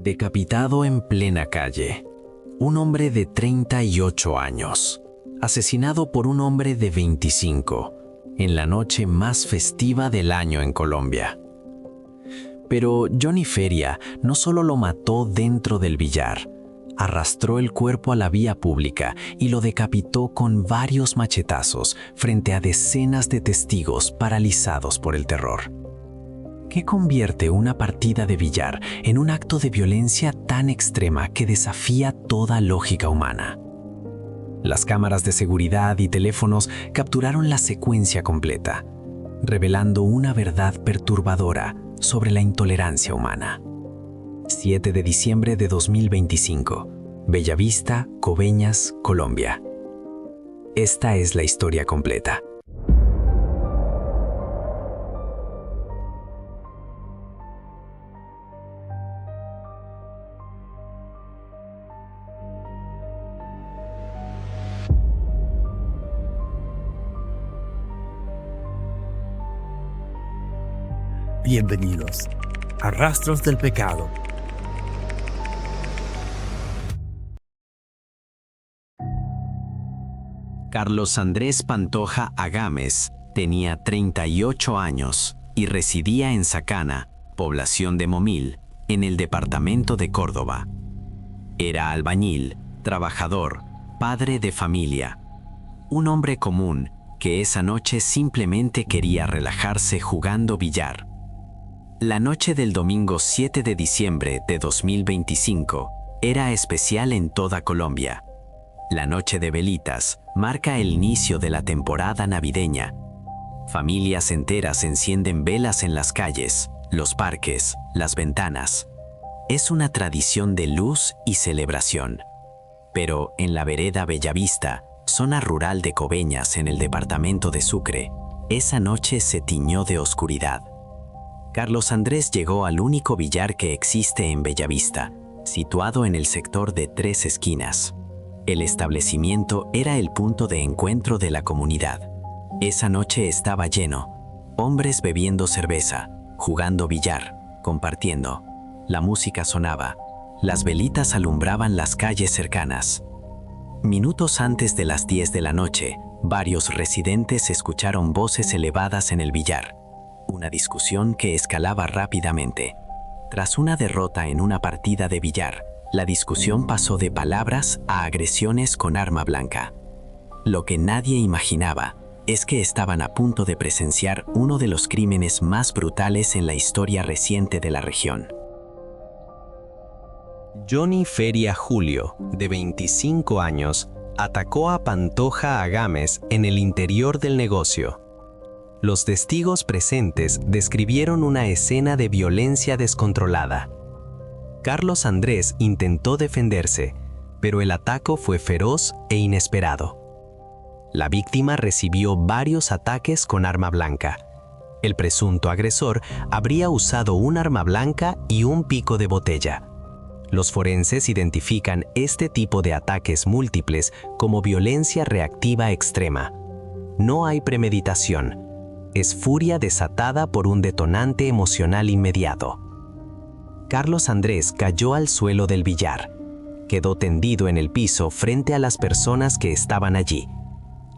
Decapitado en plena calle. Un hombre de 38 años, asesinado por un hombre de 25, en la noche más festiva del año en Colombia. Pero Johnny Feria no solo lo mató dentro del billar, arrastró el cuerpo a la vía pública y lo decapitó con varios machetazos frente a decenas de testigos paralizados por el terror. ¿Qué convierte una partida de billar en un acto de violencia tan extrema que desafía toda lógica humana? Las cámaras de seguridad y teléfonos capturaron la secuencia completa, revelando una verdad perturbadora sobre la intolerancia humana. 7 de diciembre de 2025, Bellavista, Coveñas, Colombia. Esta es la historia completa. Bienvenidos a Rastros del Pecado. Carlos Andrés Pantoja Agames tenía 38 años y residía en Sacana, población de Momil, en el departamento de Córdoba. Era albañil, trabajador, padre de familia. Un hombre común que esa noche simplemente quería relajarse jugando billar. La noche del domingo 7 de diciembre de 2025 era especial en toda Colombia. La noche de velitas marca el inicio de la temporada navideña. Familias enteras encienden velas en las calles, los parques, las ventanas. Es una tradición de luz y celebración. Pero en la vereda Bellavista, zona rural de Coveñas en el departamento de Sucre, esa noche se tiñó de oscuridad. Carlos Andrés llegó al único billar que existe en Bellavista, situado en el sector de Tres Esquinas. El establecimiento era el punto de encuentro de la comunidad. Esa noche estaba lleno, hombres bebiendo cerveza, jugando billar, compartiendo. La música sonaba, las velitas alumbraban las calles cercanas. Minutos antes de las 10 de la noche, varios residentes escucharon voces elevadas en el billar. Una discusión que escalaba rápidamente. Tras una derrota en una partida de billar, la discusión pasó de palabras a agresiones con arma blanca. Lo que nadie imaginaba es que estaban a punto de presenciar uno de los crímenes más brutales en la historia reciente de la región. Johnny Feria Julio, de 25 años, atacó a Pantoja Agames en el interior del negocio. Los testigos presentes describieron una escena de violencia descontrolada. Carlos Andrés intentó defenderse, pero el ataque fue feroz e inesperado. La víctima recibió varios ataques con arma blanca. El presunto agresor habría usado un arma blanca y un pico de botella. Los forenses identifican este tipo de ataques múltiples como violencia reactiva extrema. No hay premeditación. Es furia desatada por un detonante emocional inmediato. Carlos Andrés cayó al suelo del billar. Quedó tendido en el piso frente a las personas que estaban allí.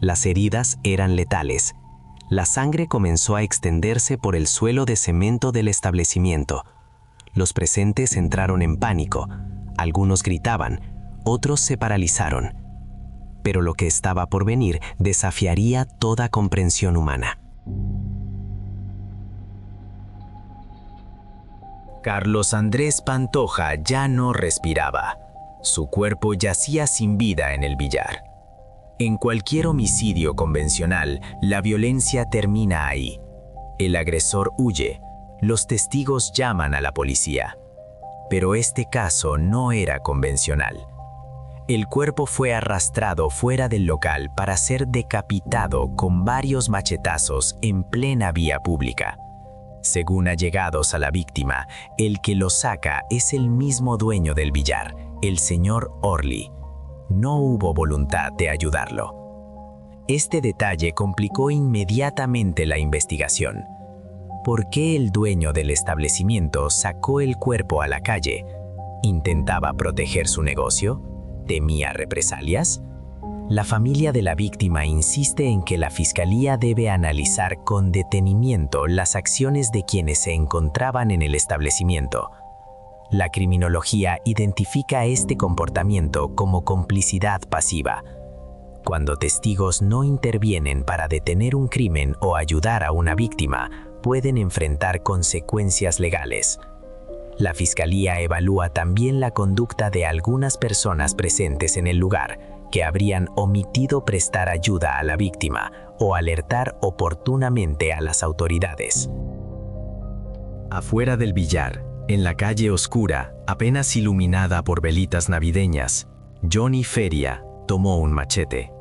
Las heridas eran letales. La sangre comenzó a extenderse por el suelo de cemento del establecimiento. Los presentes entraron en pánico. Algunos gritaban, otros se paralizaron. Pero lo que estaba por venir desafiaría toda comprensión humana. Carlos Andrés Pantoja ya no respiraba. Su cuerpo yacía sin vida en el billar. En cualquier homicidio convencional, la violencia termina ahí. El agresor huye. Los testigos llaman a la policía. Pero este caso no era convencional. El cuerpo fue arrastrado fuera del local para ser decapitado con varios machetazos en plena vía pública. Según allegados a la víctima, el que lo saca es el mismo dueño del billar, el señor Orly. No hubo voluntad de ayudarlo. Este detalle complicó inmediatamente la investigación. ¿Por qué el dueño del establecimiento sacó el cuerpo a la calle? ¿Intentaba proteger su negocio? ¿Temía represalias? La familia de la víctima insiste en que la fiscalía debe analizar con detenimiento las acciones de quienes se encontraban en el establecimiento. La criminología identifica este comportamiento como complicidad pasiva. Cuando testigos no intervienen para detener un crimen o ayudar a una víctima, pueden enfrentar consecuencias legales. La fiscalía evalúa también la conducta de algunas personas presentes en el lugar, que habrían omitido prestar ayuda a la víctima o alertar oportunamente a las autoridades. Afuera del billar, en la calle oscura, apenas iluminada por velitas navideñas, Johnny Feria tomó un machete.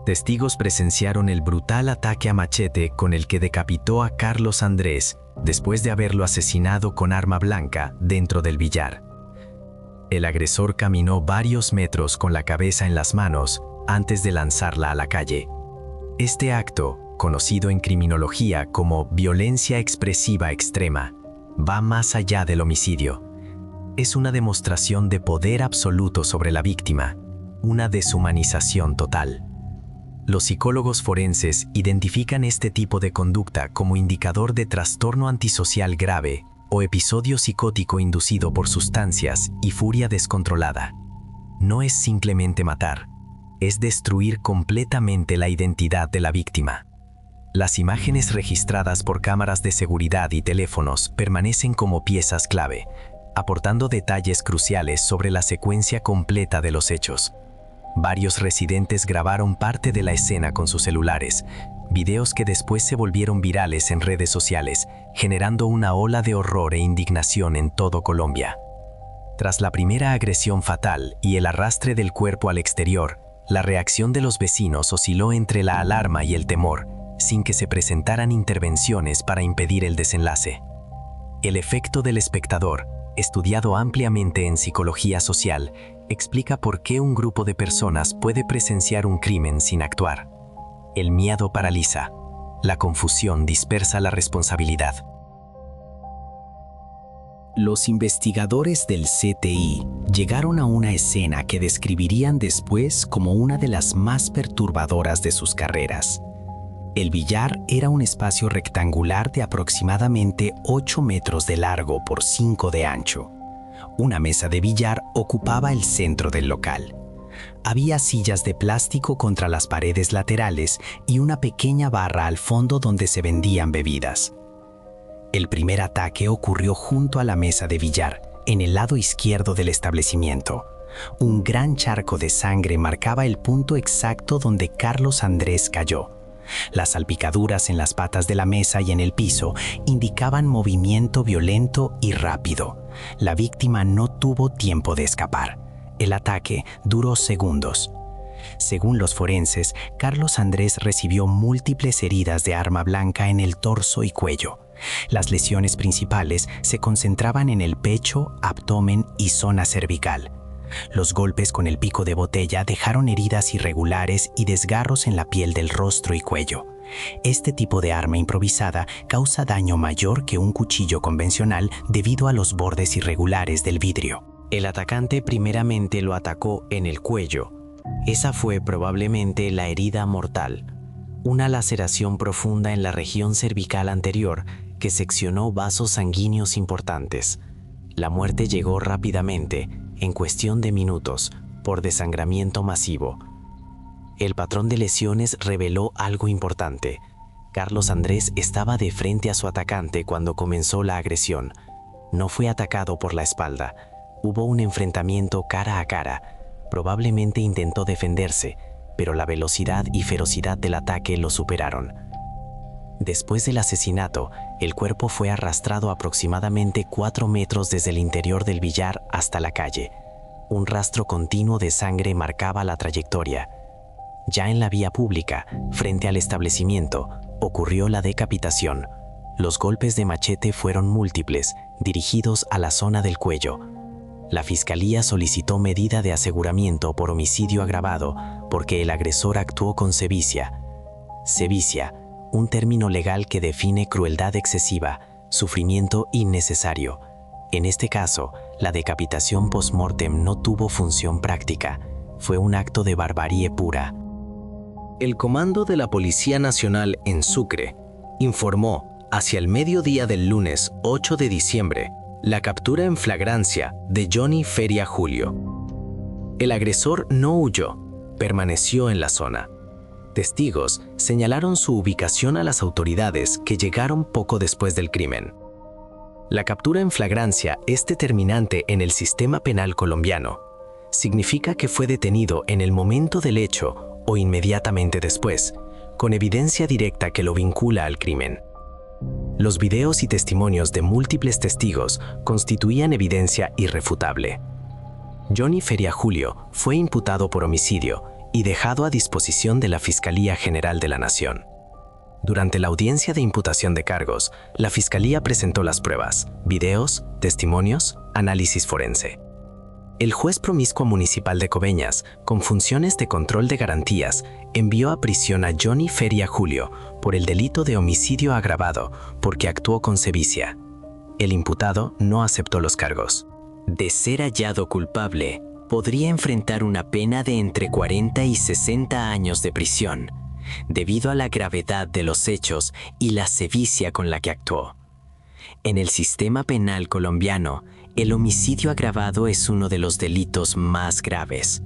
Testigos presenciaron el brutal ataque a machete con el que decapitó a Carlos Andrés después de haberlo asesinado con arma blanca dentro del billar. El agresor caminó varios metros con la cabeza en las manos antes de lanzarla a la calle. Este acto, conocido en criminología como violencia expresiva extrema, va más allá del homicidio. Es una demostración de poder absoluto sobre la víctima, una deshumanización total. Los psicólogos forenses identifican este tipo de conducta como indicador de trastorno antisocial grave o episodio psicótico inducido por sustancias y furia descontrolada. No es simplemente matar, es destruir completamente la identidad de la víctima. Las imágenes registradas por cámaras de seguridad y teléfonos permanecen como piezas clave, aportando detalles cruciales sobre la secuencia completa de los hechos. Varios residentes grabaron parte de la escena con sus celulares, videos que después se volvieron virales en redes sociales, generando una ola de horror e indignación en todo Colombia. Tras la primera agresión fatal y el arrastre del cuerpo al exterior, la reacción de los vecinos osciló entre la alarma y el temor, sin que se presentaran intervenciones para impedir el desenlace. El efecto del espectador, estudiado ampliamente en psicología social, explica por qué un grupo de personas puede presenciar un crimen sin actuar. El miedo paraliza. La confusión dispersa la responsabilidad. Los investigadores del CTI llegaron a una escena que describirían después como una de las más perturbadoras de sus carreras. El billar era un espacio rectangular de aproximadamente 8 metros de largo por 5 de ancho. Una mesa de billar ocupaba el centro del local. Había sillas de plástico contra las paredes laterales y una pequeña barra al fondo donde se vendían bebidas. El primer ataque ocurrió junto a la mesa de billar, en el lado izquierdo del establecimiento. Un gran charco de sangre marcaba el punto exacto donde Carlos Andrés cayó. Las salpicaduras en las patas de la mesa y en el piso indicaban movimiento violento y rápido. La víctima no tuvo tiempo de escapar. El ataque duró segundos. Según los forenses, Carlos Andrés recibió múltiples heridas de arma blanca en el torso y cuello. Las lesiones principales se concentraban en el pecho, abdomen y zona cervical. Los golpes con el pico de botella dejaron heridas irregulares y desgarros en la piel del rostro y cuello. Este tipo de arma improvisada causa daño mayor que un cuchillo convencional debido a los bordes irregulares del vidrio. El atacante primeramente lo atacó en el cuello. Esa fue probablemente la herida mortal. Una laceración profunda en la región cervical anterior que seccionó vasos sanguíneos importantes. La muerte llegó rápidamente, en cuestión de minutos, por desangramiento masivo. El patrón de lesiones reveló algo importante. Carlos Andrés estaba de frente a su atacante cuando comenzó la agresión. No fue atacado por la espalda. Hubo un enfrentamiento cara a cara. Probablemente intentó defenderse, pero la velocidad y ferocidad del ataque lo superaron. Después del asesinato, el cuerpo fue arrastrado aproximadamente 4 metros desde el interior del billar hasta la calle. Un rastro continuo de sangre marcaba la trayectoria. Ya en la vía pública, frente al establecimiento, ocurrió la decapitación. Los golpes de machete fueron múltiples, dirigidos a la zona del cuello. La fiscalía solicitó medida de aseguramiento por homicidio agravado porque el agresor actuó con sevicia. Sevicia, un término legal que define crueldad excesiva, sufrimiento innecesario. En este caso, la decapitación post-mortem no tuvo función práctica, fue un acto de barbarie pura. El comando de la Policía Nacional en Sucre informó, hacia el mediodía del lunes 8 de diciembre, la captura en flagrancia de Johnny Feria Julio. El agresor no huyó, permaneció en la zona. Testigos señalaron su ubicación a las autoridades que llegaron poco después del crimen. La captura en flagrancia es determinante en el sistema penal colombiano. Significa que fue detenido en el momento del hecho o inmediatamente después, con evidencia directa que lo vincula al crimen. Los videos y testimonios de múltiples testigos constituían evidencia irrefutable. Johnny Feria Julio fue imputado por homicidio y dejado a disposición de la Fiscalía General de la Nación. Durante la audiencia de imputación de cargos, la Fiscalía presentó las pruebas, videos, testimonios, análisis forense. El juez promiscuo municipal de Coveñas, con funciones de control de garantías, envió a prisión a Johnny Feria Julio por el delito de homicidio agravado porque actuó con sevicia. El imputado no aceptó los cargos. De ser hallado culpable, podría enfrentar una pena de entre 40 y 60 años de prisión, debido a la gravedad de los hechos y la sevicia con la que actuó. En el sistema penal colombiano, el homicidio agravado es uno de los delitos más graves.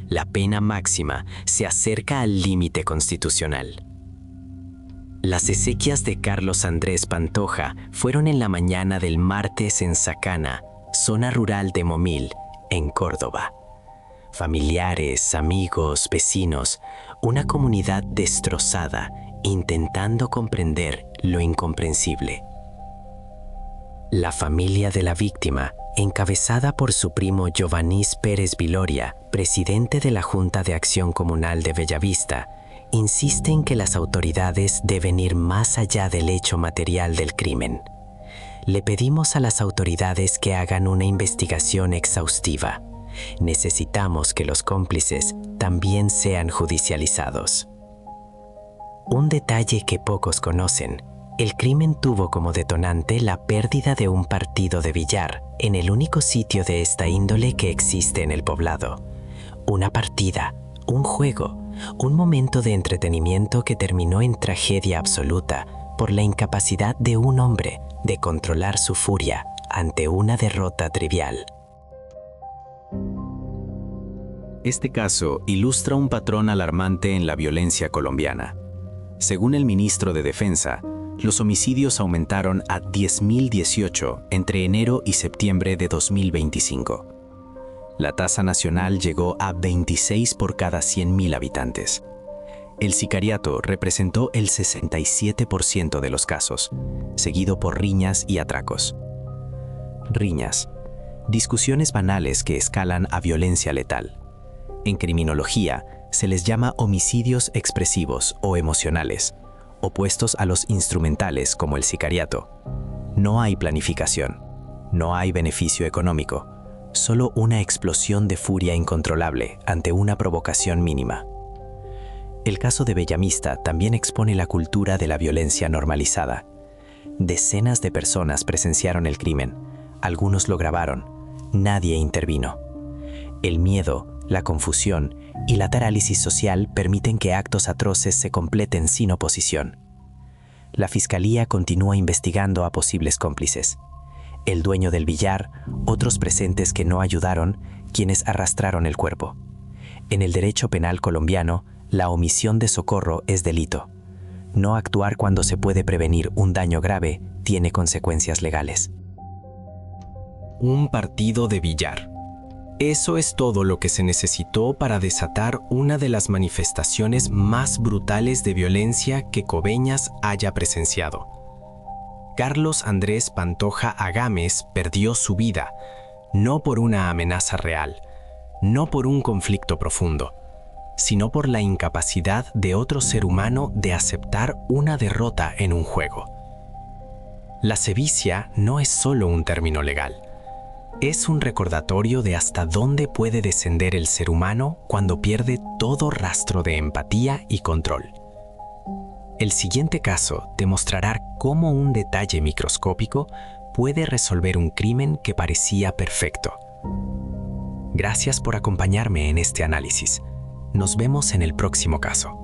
La pena máxima se acerca al límite constitucional. Las exequias de Carlos Andrés Pantoja fueron en la mañana del martes en Sacana, zona rural de Momil, en Córdoba. Familiares, amigos, vecinos, una comunidad destrozada, intentando comprender lo incomprensible. La familia de la víctima, encabezada por su primo Giovannis Pérez Viloria, presidente de la Junta de Acción Comunal de Bellavista, insiste en que las autoridades deben ir más allá del hecho material del crimen. Le pedimos a las autoridades que hagan una investigación exhaustiva. Necesitamos que los cómplices también sean judicializados. Un detalle que pocos conocen: el crimen tuvo como detonante la pérdida de un partido de billar en el único sitio de esta índole que existe en el poblado. Una partida, un juego, un momento de entretenimiento que terminó en tragedia absoluta por la incapacidad de un hombre de controlar su furia ante una derrota trivial. Este caso ilustra un patrón alarmante en la violencia colombiana. Según el ministro de Defensa, los homicidios aumentaron a 10.018 entre enero y septiembre de 2025. La tasa nacional llegó a 26 por cada 100.000 habitantes. El sicariato representó el 67% de los casos, seguido por riñas y atracos. Riñas: discusiones banales que escalan a violencia letal. En criminología, se les llama homicidios expresivos o emocionales, opuestos a los instrumentales como el sicariato. No hay planificación, no hay beneficio económico, solo una explosión de furia incontrolable ante una provocación mínima. El caso de Bellavista también expone la cultura de la violencia normalizada. Decenas de personas presenciaron el crimen, algunos lo grabaron, nadie intervino. El miedo, la confusión y la parálisis social permiten que actos atroces se completen sin oposición. La Fiscalía continúa investigando a posibles cómplices. El dueño del billar, otros presentes que no ayudaron, quienes arrastraron el cuerpo. En el derecho penal colombiano, la omisión de socorro es delito. No actuar cuando se puede prevenir un daño grave tiene consecuencias legales. Un partido de billar. Eso es todo lo que se necesitó para desatar una de las manifestaciones más brutales de violencia que Coveñas haya presenciado. Carlos Andrés Pantoja Agames perdió su vida, no por una amenaza real, no por un conflicto profundo, sino por la incapacidad de otro ser humano de aceptar una derrota en un juego. La sevicia no es solo un término legal. Es un recordatorio de hasta dónde puede descender el ser humano cuando pierde todo rastro de empatía y control. El siguiente caso demostrará cómo un detalle microscópico puede resolver un crimen que parecía perfecto. Gracias por acompañarme en este análisis. Nos vemos en el próximo caso.